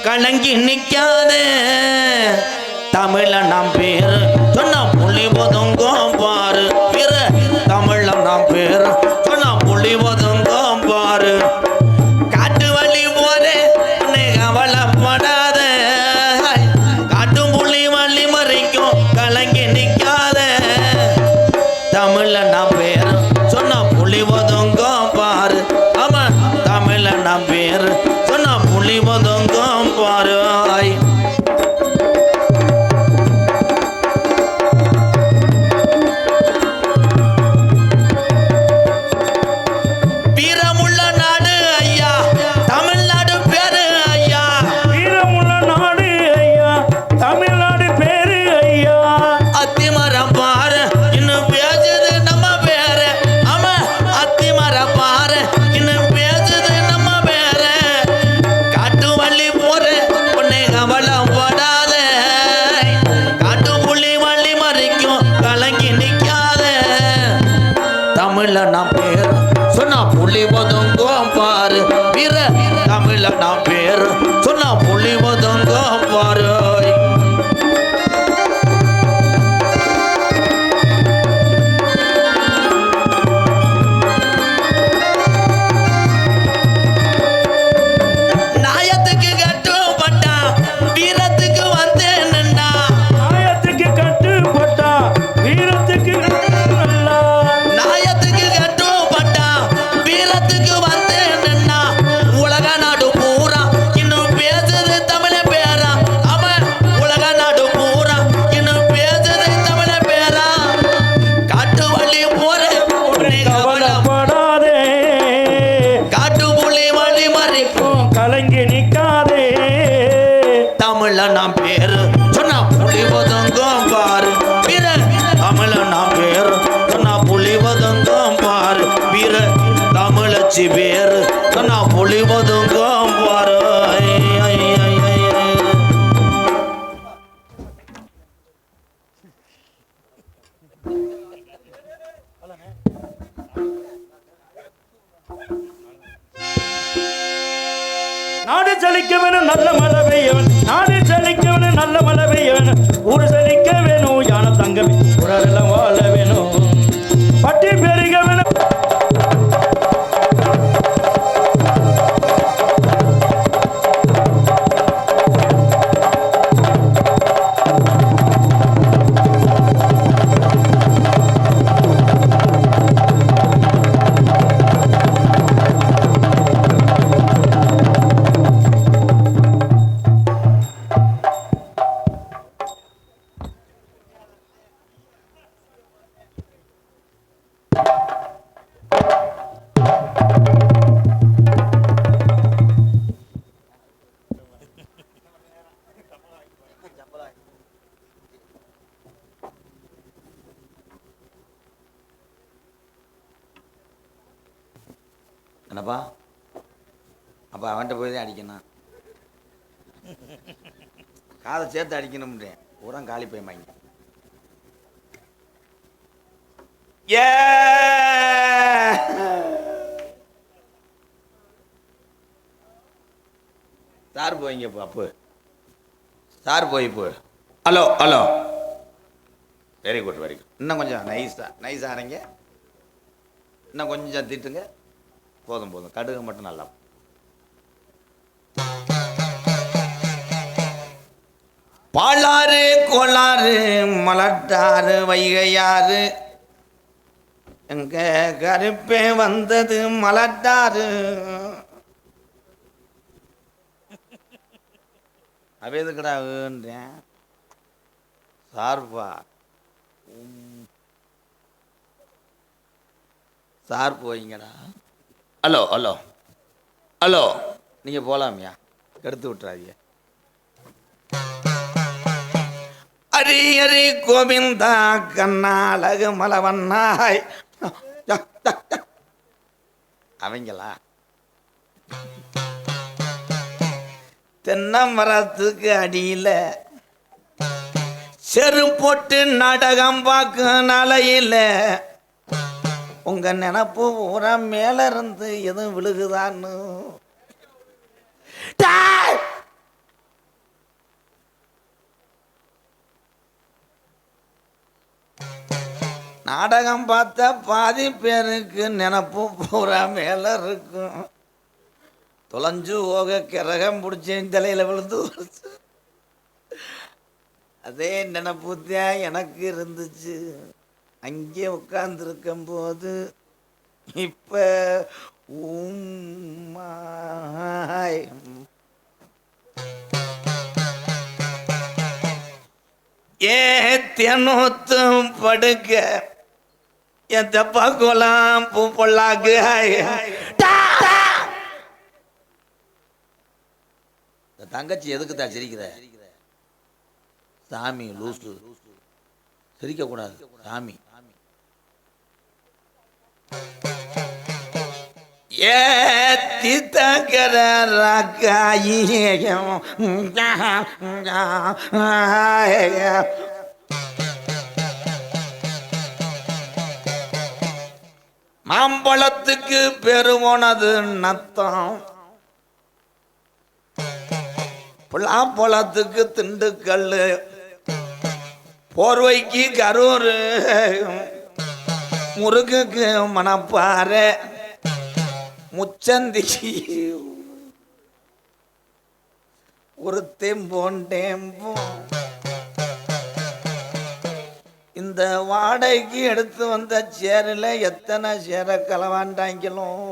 கலங்கி நிக்காத தமிழ நாம் பேர் சொன்னா புள்ளி ஒதுங்கும் பாரு பிற தமிழ நாம் பேர் சொன்னா புள்ளி ஒதுங்கும் பாரு காட்டு வழி போதே கவலைப்படாத காட்டும் புள்ளி வள்ளி மறைக்கும் கலங்கி நிக்காத தமிழ நாம் பேர் சொன்னா புள்ளி ஒதுங்கும் பாரு ஆமா தமிழ நாம் பேர் சொன்னா புள்ளி ஒதுங்கும் பாரு தமிழ நாம் பேர் சொன்னா புள்ளி ஒதுங்கும் பாரு வீர தமிழ நாம் பேர் சொன்னா புள்ளி ஒதுங்கும் பாரு நாயத்துக்கு கட்டுப்பட்டா வீரத்துக்கு வந்தேன்டா நாயத்துக்கு கட்டுப்பட்டா வீரத்துக்கு நாம் பேர் சொன்னா புலி ஒதுங்கும் பாரு வீர தமிழ நாம் பேர் சொன்னா புலி ஒதுங்கும் பாரு வீர தமிழச்சி பேர் சொன்னா புலி ஒதுங்கும் பாரு நாடு செழிக்க வேணும் நல்ல மழை பெய்யவன் நாடு செழிக்க வேணும் நல்ல மழை பெய்யவன் ஊர் செழிக்க வேணும் யான தங்கமே ஊரெல்லாம் வாழ வேணும் பட்டி பெருக வேணும் என்னப்பா அப்போ அவன்கிட்ட போய் தான் அடிக்கணும் காதை சேர்த்து அடிக்கணும்ன்றேன் பூரா காலி போய் வாங்கி ஏ சார் போய்ங்க அப்பு சார் போய் போ hello hello very good very good இன்னும் கொஞ்சம் நைஸாக இறங்க இன்னும் கொஞ்சம் திட்டுங்க போதும் போதும் கடுகு மட்டும் நல்லா பாலாறு கோளாறு மலட்டாறு வைகையாறு எங்க கருப்பே வந்தது மலட்டாறு அவேதுக்கடான்றேன் சார்பா சார் போயிங்கடா ஹலோ ஹலோ ஹலோ நீங்கள் போகலாமியா கெடுத்து விட்டுறாதீங்க ஹரி ஹரி கோவிந்தா கண்ணாழகு மலவண்ணாய் அவங்களா தென்னை மரத்துக்கு அடியில் செரு போட்டு நாடகம் பார்க்க நாளையில் உங்க நினப்பு பூரா மேல இருந்து எதுவும் விழுகுதான்னு நாடகம் பார்த்த பாதி பேருக்கு நினப்பு பூரா மேல இருக்கும். தொலைஞ்சு போக கிரகம் பிடிச்சேன் தலையில விழுந்து அதே நினப்புத்தான் எனக்கு இருந்துச்சு. அங்கே உட்கார்ந்துருக்கும் போது இப்ப ஏனூத்தும் படுக்க என் தப்பா கோலாம் பூ பொல்லாக்கு தங்கச்சி எதுக்கு தான் சிரிக்கிற? சாமி லூசு, சிரிக்க கூடாது சாமி. ஏத்தி தங்கர மாம்பழத்துக்கு பெருமோனது நத்தம், பழத்துக்கு திண்டுக்கல், போர்வைக்கு கரூர், முருகுக்கு மணப்பாறை, முச்சந்திக்கு ஒரு டெம்போ. இந்த வாடகைக்கு எடுத்து வந்த சேரில் எத்தனை சேரை களவாண்டாங்களும்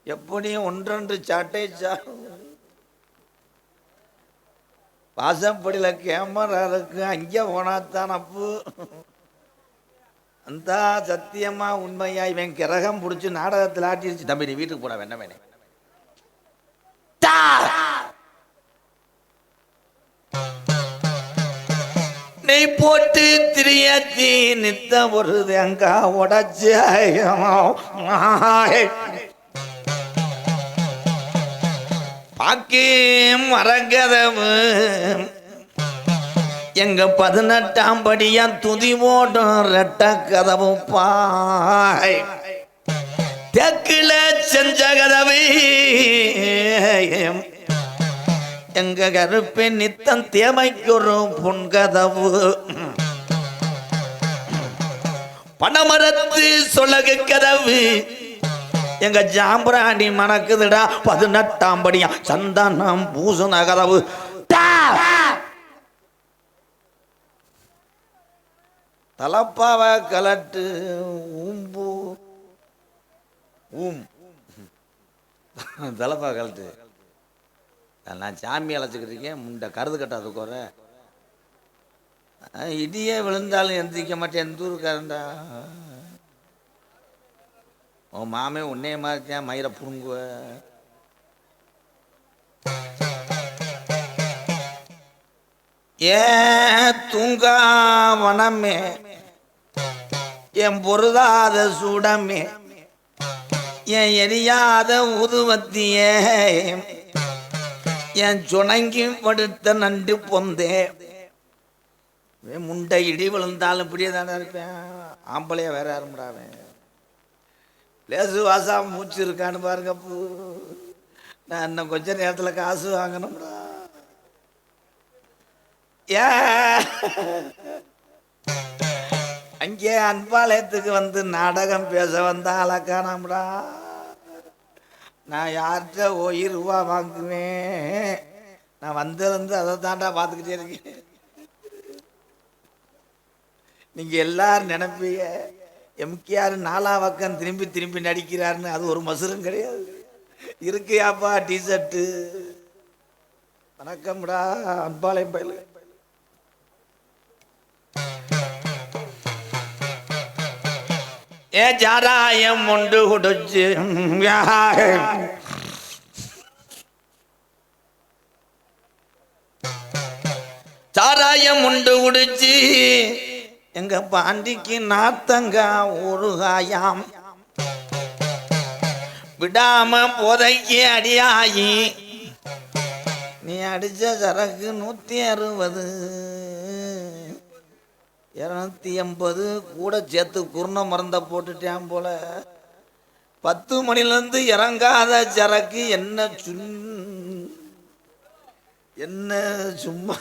எப்படியும் ஒன்றொன்று சாட்டை வாசப்படியில் கேமரா இருக்கு, அங்கே போனாத்தான் அப்பு. அந்த சத்தியமா உண்மையா இவன் கிரகம் பிடிச்சி நாடகத்தில் ஆட்டிருச்சு. தம்பி நீ வீட்டுக்கு போட வேண்டாம் வேணே. நெய் போட்டு திரியத்தி நித்த ஒரு தேங்கா உடச்சு பாக்கி மரகதவு எங்க 18ஆம் படியா துதி ஓடும் ரெட்ட கதவு பாய் தெற்குல செஞ்ச கதவு எங்க கருப்பின் நித்தம் தேமைக்கு ஒரு பொன்கதவு பணமரத்து சொலகு கதவு எங்க ஜாம்பராணி மணக்குதுடா 18ஆம் படியா சந்தானம் பூசண கதவு. தலப்பாவ கலட்டு ஊம்பு தலப்பா கலட்டு. நான் சாமி அழைச்சிக்கிட்டு இருக்கேன், முண்டை கருது கட்டாது குற. இடியே விழுந்தாலும் எந்திரிக்க மாட்டேன். எந்த ஊருக்காரண்டா உன் மாமே உன்னைய மாதிரித்தான் மயிரை புடுங்குவ. ஏன் தூங்காவனமே என் பொருதாத சூடமே என் எரியாத உதுவத்தியே என் சுணங்கி படுத்த நண்டு பொந்தே. முண்டை இடி விழுந்தாலும் இப்படியே தானே இருப்பேன். ஆம்பளையா வேற யாரும்டாவேன். லேசு வாசா மூச்சு இருக்கான்னு பாருங்க. நான் இன்னும் கொஞ்ச நேரத்தில் காசு வாங்கணும்டா. அங்கே அன்பாலயத்துக்கு வந்து நாடகம் பேச வந்தா அழகானாம்டா. நான் யார்கிட்ட ரூபா வாங்குவேன். நான் வந்து அதை தாண்டா பார்த்துக்கிட்டே இருக்கேன். நீங்க எல்லாரும் நினைப்பீங்க எம்கேஆர் 4ஆம் பக்கம் திரும்பி திரும்பி நடிக்கிறாருன்னு. அது ஒரு மசுரும் கிடையாது. இருக்கியாப்பா டிஷர்ட்டு. வணக்கம்டா அன்பாலயம் பயில. ஏ ஜாராயம் உண்டு குடிச்சு சாராயம் உண்டு குடிச்சு எங்க பாண்டிக்கு நாத்தங்க ஊறுகாயாம் விடாம போதைக்கு அடியாயி. நீ அடிச்ச சரக்கு 160 280 கூட சேர்த்து குருண மருந்த போட்டுட்டேன் போல. 10 மணிலேருந்து இறங்காத சரக்கு என்ன சும்மா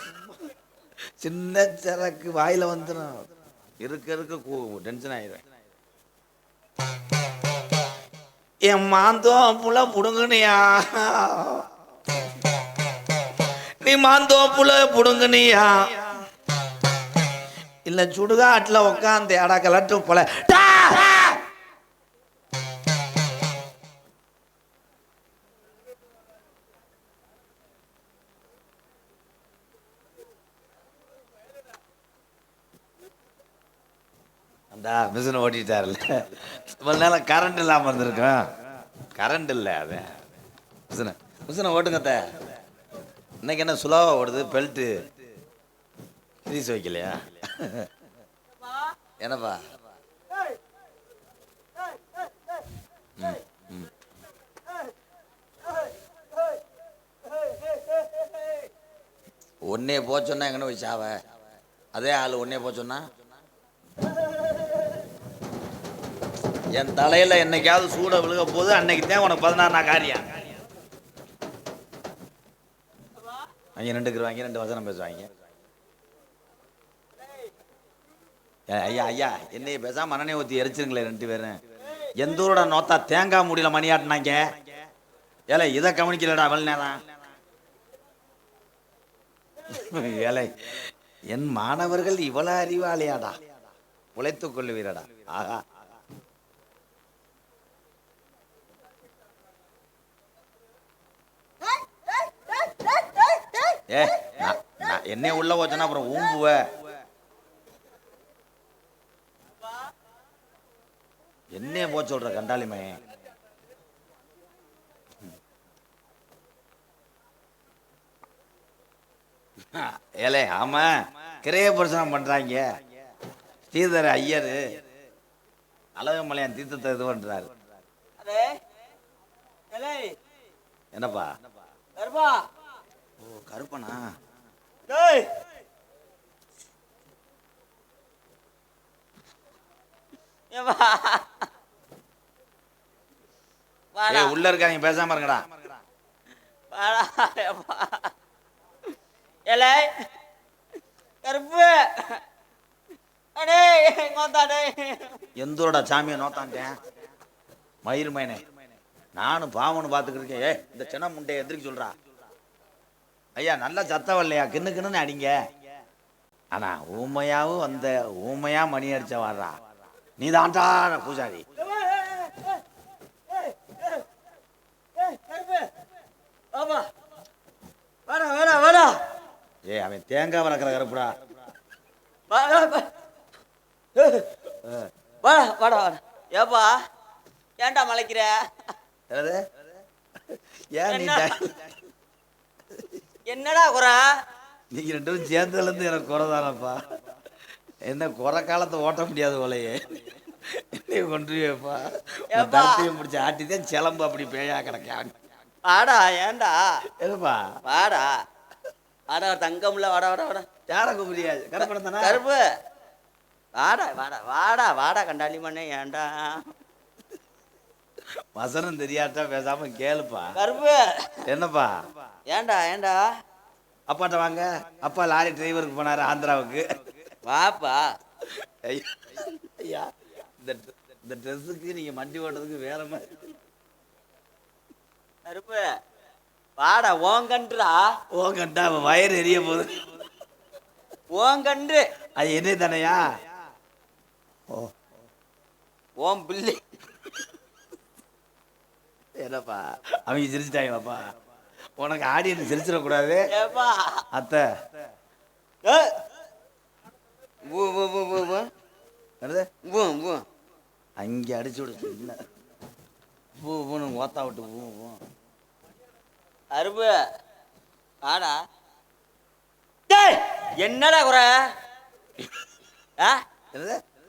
சின்ன சரக்கு வாயில வந்துடும், இருக்க இருக்க டென்ஷன் ஆயிடும். என் மாந்தோப்புல புடுங்குனியா, நீ மாந்தோப்புல புடுங்குனியா, இல்ல சுடுகாட்டுல உட்காந்து அடா கலட்டும் போல. அந்த மிஷினை ஓட்டிட்டாருல்ல, இவ்வளவு நேரம் கரண்ட் இல்லாமல் இருந்திருக்கோம். கரண்ட் இல்லை, அது மிஷினை ஓட்டுங்கத்த. இன்னைக்கு என்ன சுலாவா ஓடுது, பெல்ட்டு கிரீஸ் வைக்கலையா? என்னப்பா? ஒன்னே போச்சோன்னா எங்கன்னு போய் சாவ, அதே ஆள் ஒன்னே போச்சோன்னா என் தலையில என்னைக்காவது சூட விழுக போது அன்னைக்கு தான் உனக்கு 16 காரியம். அவங்க 2 வாங்கி 2 வசனம் பேசுவாங்க. ஐயா ஐயா என்னைய பேசாம மனநே ஊற்றி எரிச்சிருங்களே 2 பேரும். எந்த ஊரோட நோத்தா தேங்காய் முடியல மணியாட்டினாங்க. ஏலே இதை கவனிக்கலடா அவள் நேரம். ஏலே என் மாணவர்கள் இவ்வளவு அறிவாளியாடா, உழைத்துக் கொள்ளுவீரடா. ஆகா, ஏ என்னைய உள்ள போச்சோன்னா அப்புறம் ஊம்புவ. என்னைய போ சொல்ற கண்டாலிமே. ஏலே ஆமா, கிரைய பிரசனம் பண்றாங்க. ஸ்ரீதர ஐயர் அழகுமலையான் தீர்த்தத்தை இது பண்றாரு. என்னப்பா? ஓ கருப்பனா? உள்ள இருக்காங்க, பேசாம இருங்கடா. கருப்பு எந்தோட சாமியை நோத்தாண்டேன் மயிர் மைனே. நானும் பாவனு பார்த்துக்கிட்டு இருக்கேன். இந்த சின்ன முண்டையை எதிர்க்க சொல்றா. ஐயா நல்லா சத்தம் இல்லையா, கிண்ணு கிண்ணுன்னு அடிங்க. ஆனா ஊமையாவும் அந்த ஊமையா மணி அடிச்ச வர்றா. நீ தான்டா பூஜாரி. ஏ அவன் தேங்காய் வளர்க்குற கருப்புடா. ஏப்பா ஏன்டா மலைக்கிற? என்னடா குறை? நீங்க 2 பேரும் சேர்ந்ததுல இருந்து எனக்கு குறைதானப்பா. என்ன குறை காலத்தை ஓட்ட முடியாது போலையே. என்னைய கொண்டுப்பா தரத்தையும் முடிச்சு ஆட்டிதான் சிலம்பு அப்படி பேயா கிடக்காங்க. வாடா ஏன்டா? எதுப்பா? வாடா வாடா தங்கம்ல, வாடா வாடா வாடா. யார முடியாது கருப்பணம் தானே? கருப்பு வாடா வாடா வாடா வாடா கண்டாளி மண்ணே. ஏன்டா வசனம் தெரியாட்டா பேசாம கேளுப்பா. கருப்பு என்னப்பா? ஏன்டா ஏன்டா? அப்பாட்ட வாங்க. அப்பா லாரி டிரைவருக்கு போனாரு ஆந்திராவுக்கு. வாப்பா. ஐயா இந்த ட்ரெஸ்ஸுக்கு நீங்க மண்டி ஓட்டுறதுக்கு வேற மாதிரி. கருப்பு வாடா. ஓங்கன்றா ஓங்கண்டா வயிறு எரிய போகுது. ஓங்கன்று அது என்ன தானையா? ஓ ஓம் பிள்ளை. என்னப்பா அவங்க சிரிச்சிட்டாங்களாப்பா? உனக்கு ஆடியன்ஸ் சிரிச்சிடக்கூடாது. அத்தை அங்கே அடிச்சு விடு. பூன்னு ஓத்தா விட்டு பூ. அருப்பு ஆடா. என்னடா குறை?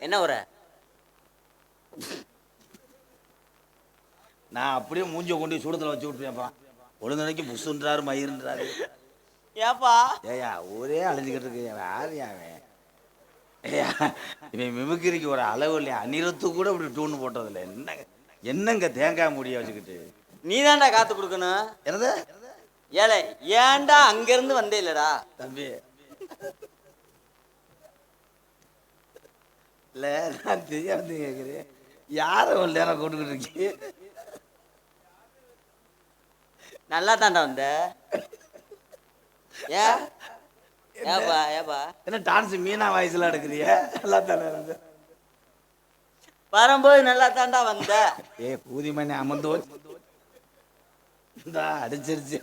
என்ன குறை? நான் அப்படியே மூஞ்ச கொண்டு சூடத்தில் வச்சு விட்டுருப்பேன். ஒழுங்கனைக்கு புஷ்ன்றாரு மயிருன்றாரு. ஏப்பா ஏயா ஒரே அழிஞ்சுக்கிட்டு இருக்கு. யாரு அவன்? ஏயா இவன் மிமிக்கிரிக்கு ஒரு அளவு இல்லையா? அநிறத்து கூட இப்படி டூன்னு போட்டதில்லை. என்னங்க தேங்காய் முடிய வச்சுக்கிட்டு நீ தான்டா காத்து கொடுக்கணும். என்னது? ஏலே ஏன்டா அங்கிருந்து வந்தே இல்லடா தம்பி? இல்லை நான் தெரியாது கேட்குறேன். யாரை ஒரு நேரம் கொண்டுக்கிட்டு இருக்கீங்க? நல்லா தாண்டா வந்த. ஏப்பா ஏப்பா என்ன டான்ஸ் மீனா வாய்ஸ்லாம் எடுக்கிறிய? நல்லா தானே இருந்து. வரும்போது நல்லா தாண்டா வந்த. ஏ பூதி மணி அமர்ந்தோ இந்தா அடிச்சிருச்சு.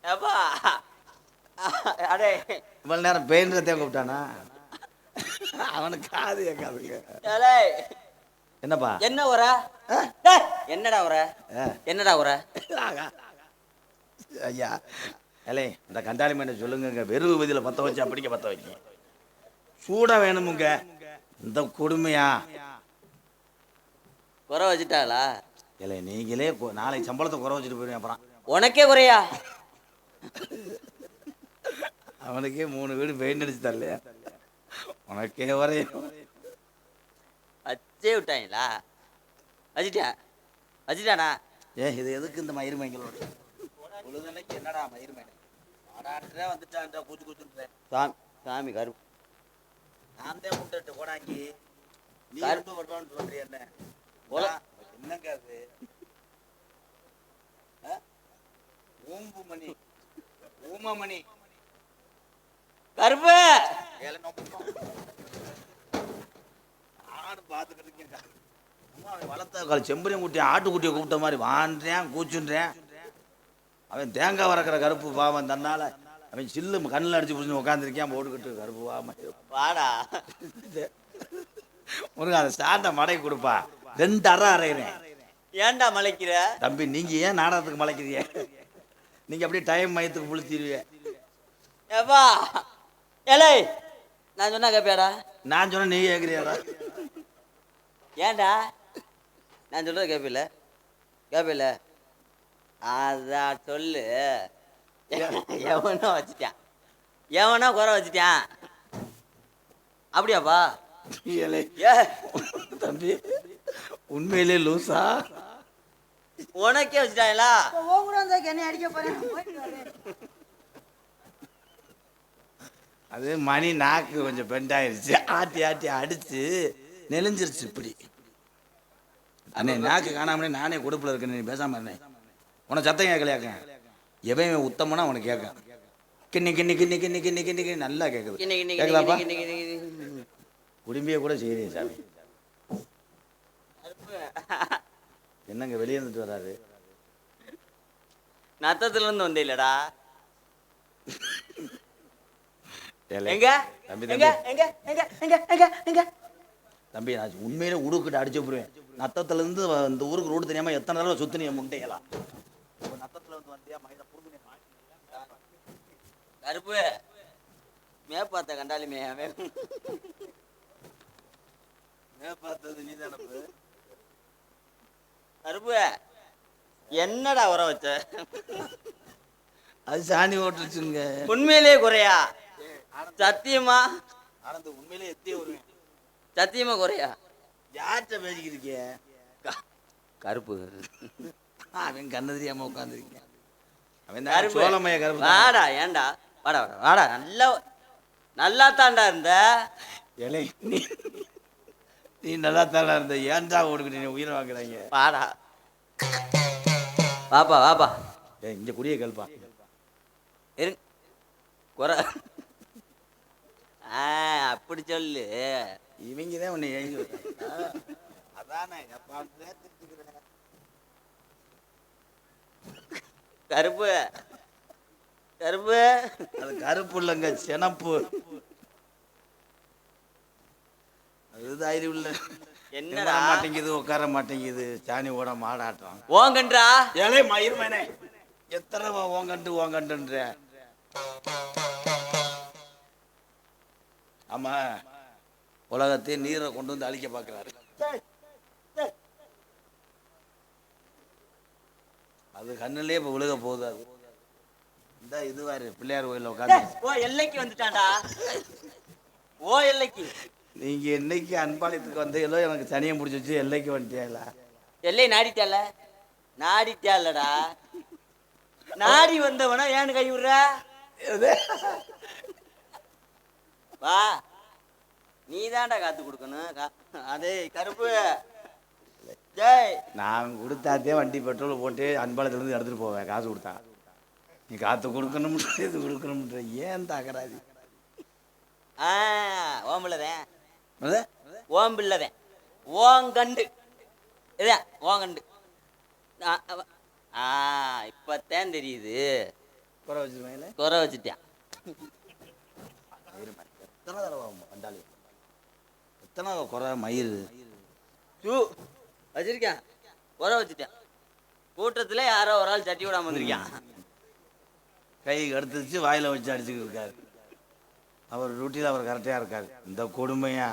ஏப்பா அடே இவ்வளோ நேரம் பெயின்றதே கூப்பிட்டானா? அவனுக்கு காது கேட்காதுங்க. ஏலே என்னப்பா என்ன உர? என்னடா உர? என்னடா உர? ஐயா ஏலே இந்த கண்டாளி மேனை சொல்லுங்க, வெறும் விதியில் பற்ற வச்சு அப்படிங்க பற்ற வைக்க சூடாக வேணுமுங்க. இந்த கொடுமையா குறை வச்சுட்டாளா? இல்லை நீங்களே நாளைக்கு சம்பளத்தை குறை வச்சுட்டு போயிருவேன். அப்புறம் உனக்கே குறையா? அவனுக்கே 3 வீடு பெயிண்ட் அடிச்சு தரலையா? உனக்கே வரையும் வச்சே விட்டாங்களா? வச்சுட்டானா? இது எதுக்கு இந்த மயிர் மைங்களோட பொழுதனைக்கு என்னடா மயிர் மைனை வந்துட்டான் கூச்சு கூச்சுன்றேன். சாமி கருப்பு நான் தான் முட்டு கோடாங்கி நீ கருப்பு வருவான்னு சொல்றிய என்ன என்னங்க அது? ஊம்பு மணி ஊமமணி கருப்பு ஆடு பார்த்துக்கிட்டு வளர்த்த செம்பரியம் குட்டி ஆட்டுக்குட்டியை கூப்பிட்ட மாதிரி வான்றேன் கூச்சுன்றேன். அவன் தேங்காய் வறக்கிற கருப்பு பாவம் தன்னால அவன் சில்லு கண்ணில் அடிச்சு பிடிச்சி உட்காந்துருக்கேன் போட்டுக்கிட்டு கருப்பு பாவம். வாடா முருகன் அதை ஸ்டாண்டை மடை கொடுப்பா 2 அறை அறைகிறேன். ஏன்டா மலைக்கிற? தம்பி நீங்க ஏன் நாடகத்துக்கு மலைக்கிறீங்க? நீங்க அப்படியே டைம் மயத்துக்கு புளிச்சிருவீங்க. ஏப்பா ஏலே நான் சொன்னா கேப்பியாடா? நான் சொன்ன நீ கேட்குறியாடா? ஏன்டா நான் சொல்றத கேப்பில்ல? அதான் சொல்லு. எவனோ வச்சுட்டான், எவனோ குறை வச்சுட்டான். அப்படியாப்பா? ஏலே ஏ தம்பி உண்மையிலே லூசா? உனக்கே வச்சுட்டாங்களா? என்னை அடிக்க போறேன். அது மணி நாக்கு கொஞ்சம் பெண்டாயிருச்சு, ஆட்டி ஆட்டி அடிச்சு நெளிஞ்சிருச்சு இப்படி. அண்ணே நாக்கு காணாமனே நானே கொடுப்பில் இருக்கேன். நீ பேசாம இருந்தேன். உனக்கு சத்தம் கேட்கலையாக்க? எவன் உத்தமனா உனக்கு கேட்க கிண்ணி கிண்ணி கிண்ணி கிண்ணி கிண்ணி கிண்ணி கிண்ணி நல்லா கேட்குது. கேட்குதாப்பா? குடும்பிய கூட செய்யறீங்க சாமி. என்னங்க வெளியே இருந்துட்டு வராரு? நத்தத்துல இருந்து வந்தே இல்லடா. ஏலே, எங்க தம்பி எங்க தம்பி எங்க எங்க எங்க எங்க எங்க தம்பி நான் உண்மையிலே உடுக்கிட்டு அடிச்சு போடுவேன். நத்தத்துல இருந்து இந்த ஊருக்கு ரோடு தெரியாம எத்தனை தடவை சுத்தினிய முட்டையலாம். நத்தத்துல வந்து வந்தியா மயில புடுங்குனே. கருப்பு மேப்பாத்த கண்டாலுமே பார்த்தது நீ தானே. கருப்பு என்னடா உர வச்ச? அது சாணி ஓட்டுருச்சுங்க. உண்மையிலே குறையா? சத்தியமா? ஆனந்த உண்மையிலே எத்தே வருவேன். சத்தியமா குறையா? யார்கிட்ட பேசிக்கிருக்க? கருப்பு அவன் கண்ணு தெரியாம உட்காந்துருக்கேன். அவன் கருப்பு சோளமைய கருப்பு. வாடா ஏன்டா வாடா வாடா வாடா. நல்லா தாண்டா இருந்த. இலை நீ நல்லா தானே இருந்த. ஏன்டா ஓடுக்கிட்டு நீ உயிரை வாங்குறாங்க? வாடா வாப்பா இங்க குடிய கேள்பா இரு குறை. அப்படி சொல்லு. இவங்கதான் உன்னை எழுதி அதானே. கருப்பு கருப்பு அது கருப்பு இல்லைங்க, சினப்பு. அது தைரியம் இல்ல. என்னடா மாட்டேங்குது, உட்கார மாட்டேங்குது. சாணி ஓட மாடாட்டம். ஓங்கன்றா ஏலே மயிர் மேனே, எத்தனை ஓங்கண்டுன்ற. ஆமா, உலகத்தை நீரை கொண்டு வந்து அழிக்க பார்க்கிறாரு. அது கண்ணிலே இப்ப விழுக போகுது. அது இந்த இதுவாரு பிள்ளையார் கோயில உட்காந்து. ஓ எல்லைக்கு வந்துட்டான்டா. ஓ எல்லைக்கு. நீங்க என்னைக்கு அன்பாளையத்துக்கு வந்தீங்களோ எனக்கு தனியம் பிடிச்சிச்சு. எல்லைக்கு வந்துட்டியாங்களா? எல்லை நாடிட்டாலடா. நாடி வந்தவனா ஏன்னு கை விடுற? வா நீ தான்டா காத்து கொடுக்கணும் அதே கருப்பு ஜெய் நான் கொடுத்தாதே வண்டி பெட்ரோல் போட்டு அன்பாளத்துலேருந்து எடுத்துகிட்டு போவேன் காசு கொடுத்தா. நீ காற்று கொடுக்கணும்ன்ற இது கொடுக்கணும்ன்ற ஏன் தகராது? ஓம்பிள்ளதேன் ஓம்பிள்ளதேன் ஓங்கண்டு இதான் ஓங்கண்டு. இப்பத்தான் தெரியுது. குறை வச்சுருவாங்களே, குறை வச்சுட்டேன். எத்தனை தடவை வந்தாலும் எத்தனை குறை மயிர் வச்சிருக்கேன். குறை வச்சுட்டேன். கூட்டத்தில் யாரோ ஒரு ஆள் சட்டி விடாம வந்திருக்கான். கை எடுத்துச்சு வாயில் வச்சு அடிச்சுக்கிட்டு இருக்காரு. அவர் டியூட்டியில் அவர் கரெக்டாக இருக்காரு. இந்த கொடுமையா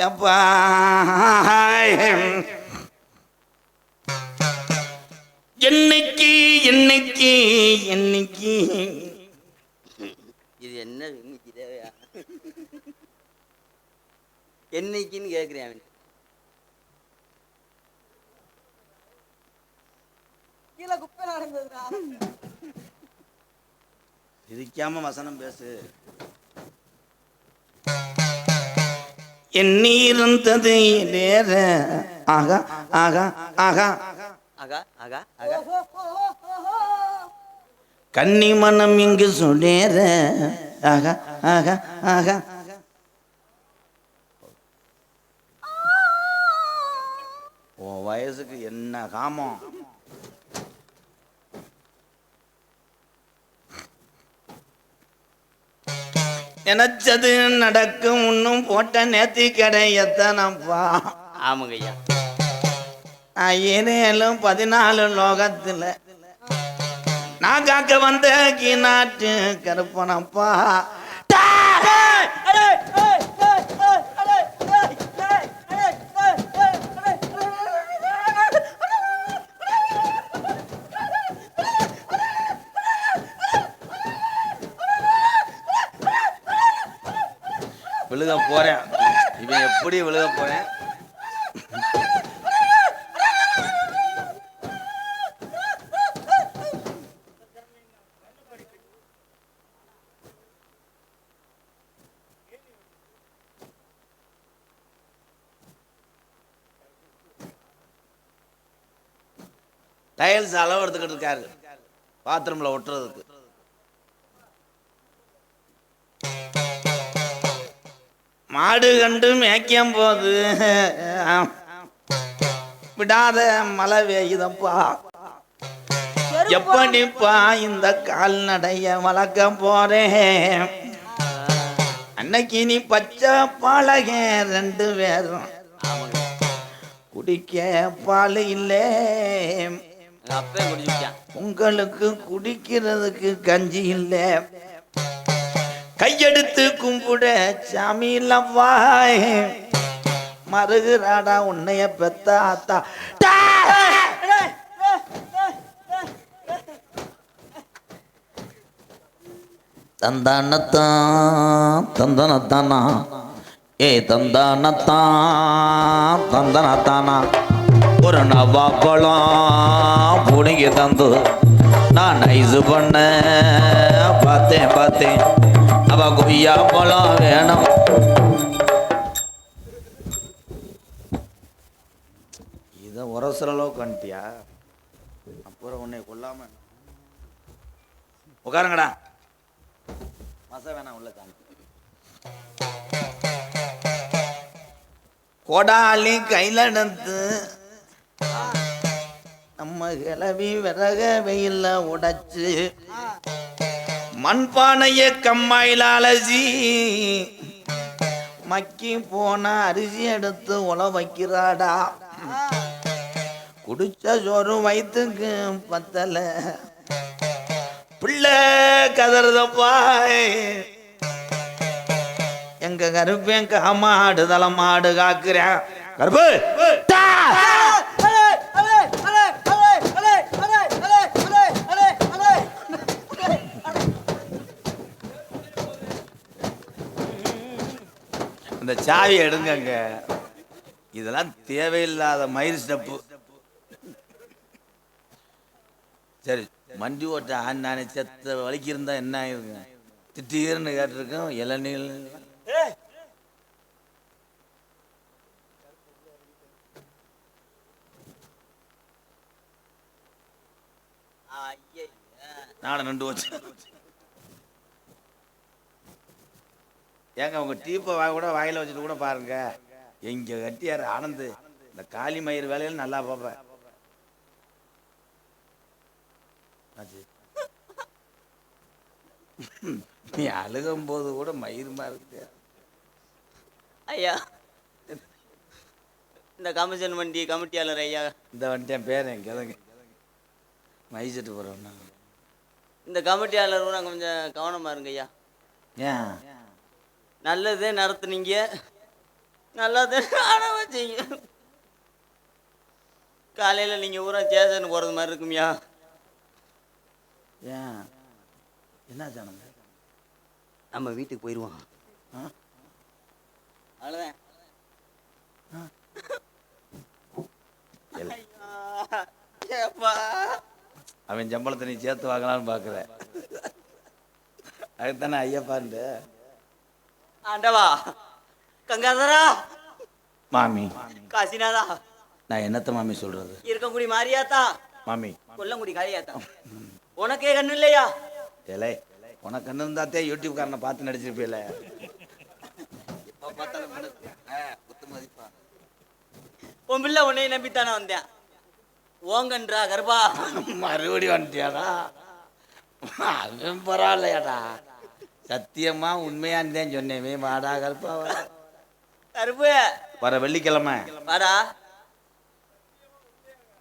எப்பா என்னைக்கு என்னைக்கு என்னைக்கு இது என்ன இன்னைக்கு தேவையா என்னைக்குன்னு கேட்குறேன் அவன். கீழே குப்பை நடந்ததுடா. சிரிக்காம வசனம் பேசு. எண்ணீர்ந்தது நேர ஆகா ஆகா ஆகா ஆகா ஆகா ஆகா கன்னி மனம் இங்கு சுடேர ஆகா ஆகா ஆகா. உன் வயசுக்கு என்ன காமம்? நினைச்சது நடக்கும். இன்னும் போட்ட நேத்தி கிடையத்தனப்பா. ஆமாங்கய்யா. நான் ஏனேலும் 14 லோகத்துல நான் காக்க வந்த கீநாட்டு கருப்பனப்பா. விழுக போறேன். இவன் எப்படி விழுக போறேன்? டைல்ஸ் அளவு எடுத்துக்கிட்டு இருக்காரு பாத்ரூம்ல ஒட்டுறதுக்கு. மாடு கண்டு மேய்க்கும் போது விடாத மழை பெய்யுதப்பா. எப்படிப்பா இந்த கால்நடைய வளர்க்க போறேன்? அன்னைக்கு நீ பச்சை பாலக 2 பேரும் குடிக்க பால் இல்லை. உங்களுக்கு குடிக்கிறதுக்கு கஞ்சி இல்லை. கையெடுத்து கும்பிட சாமி இல்லவாய். மருகுறாடா உன்னைய பெத்த ஆத்தா. தந்தானத்தான் தந்தனத்தானா ஏ தந்தானத்தான் தந்தனத்தானா. ஒரு நவாப்பழம் புடுங்கி தந்து நான் நைசு பண்ண பார்த்தேன். அவ கொய்யா பழம் வேணும். இதை உரசுற அளவுக்கு வந்துட்டியா? அப்புறம் உன்னை கொல்லாம உட்காருங்கடா. மச வேணாம் உள்ள தாண்டி. கோடாலி கையில எடுத்து நம்ம கிளவி விறக வெயில உடைச்சு மண்பானைய கம்மாயில அலசி மக்கி போன அரிசி எடுத்து உல வைக்கிறாடா. குடிச்ச சோறு வயிற்றுக்கு பத்தல. பிள்ளை கதறதப்பா. எங்க கருப்பேன் காமாடு தலைமாடு காக்குறேன். கருப்பு அந்த சாவி எடுங்கங்க. இதெல்லாம் தேவையில்லாத மயிர் ஸ்டெப்பு. சரி, மண்டி ஓட்ட நானே செத்த வலிக்கு இருந்தா என்ன ஆயிருங்க? திடீர்னு கேட்டிருக்கோம் இளநீர். நானும் 2 வச்சு ஏங்க உங்க டீப்பை கூட வாயில வச்சுட்டு கூட பாருங்க. எங்க கட்டியார் ஆனந்து இந்த காளி மயிர் வேலையில நல்லா பார்ப்பேன். நீ அழுகும் போது கூட மயிருமா இருக்கு. ஐயா இந்த கமிஷன் வண்டி கமிட்டியாளர் ஐயா, இந்த வந்துட்டேன் பேரன் கிழங்கு மைசெட்டு போகிறோம்னா இந்த கமிட்டியாளர் கூட கொஞ்சம் கவனமா இருங்க ஐயா. ஏன் நல்லதே நடத்துனீங்க, நல்லதே ஆன வச்சீங்க. காலையில் நீங்கள் ஊரா ஸ்டேஷன் போகிறது மாதிரி இருக்குமியா. ஏன் என்ன ஜானங்க நம்ம வீட்டுக்கு போயிடுவோம். அவ்வளோதான். அவன் சம்பளத்தை நீ சேர்த்து வாங்கலான்னு பார்க்குற. அதுதானே ஐயப்பாண்டு. ஆண்டவா, கங்காதரா, மாமி, காசிநாதா, நான் என்னத்த மாமி சொல்றது? இருக்கங்குடி மாரியாத்தா, மாமி, கொல்லங்குடி காளியாத்தா, உனக்கே கண்ணு இல்லையா? ஏலே, உனக்கு கண்ணு இருந்தாத்தே யூடியூப் காரனை பார்த்து நடிச்சிருப்பீல. உன் பிள்ளை உன்னைய நம்பித்தானே வந்தேன். ஓங்கன்றா கர்ப்பா மறுபடி வந்துட்டியாடா? அவன் பரவாயில்லையாடா, சத்தியமா உண்மையான்னு தான் சொன்னேன். வாடா கல்பா, கருப்பு வர வெள்ளிக்கிழமை வாடா.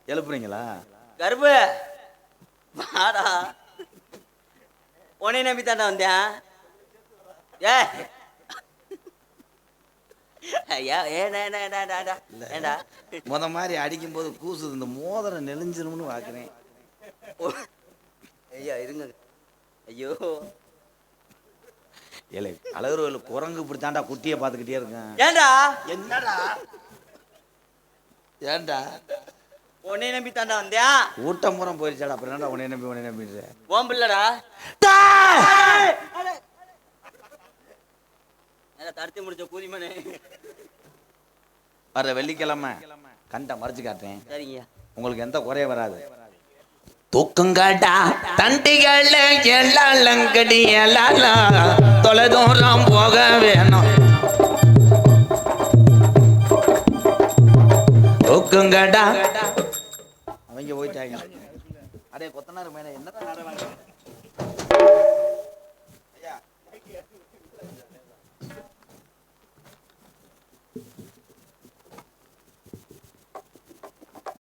எழுப்புறீங்களா? கருப்பு வாடா, உன்னைய நம்பித்தானே வந்தேன். ஏ ஐயா, ஏண்டா முத மாதிரி அடிக்கும் போது கூசுது, இந்த மோதிரம் நெளிஞ்சிரும்னு பார்க்குறேன். ஐயா இருங்க. ஐயோ ஏலே, அழகு குரங்கு இப்படித்தாண்டா குட்டியை பார்த்துக்கிட்டே இருக்கேன். ஏண்டா? என்னடா ஏண்டா? உன்னை நம்பி தாண்டா வந்தியா? ஊட்டம் பூரம் போயிருச்சாடா, அப்புறம் என்னடா உன்னை நம்பி ஓம் பிள்ளடா. தடுத்து முடிச்ச கூலிமனே. வர வெள்ளிக்கிழமை கண்ட மறைச்சு காட்டுறேன். சரிங்க, உங்களுக்கு எந்த குறைய வராது. தூக்குங்கடா தண்டிகள் எல்லாங்கடி எல்லாம் தொலை தூரம் போக வேணும். தூக்குங்கடா அவங்க போயிட்டாங்க. அடே கொத்தனார் மேல என்ன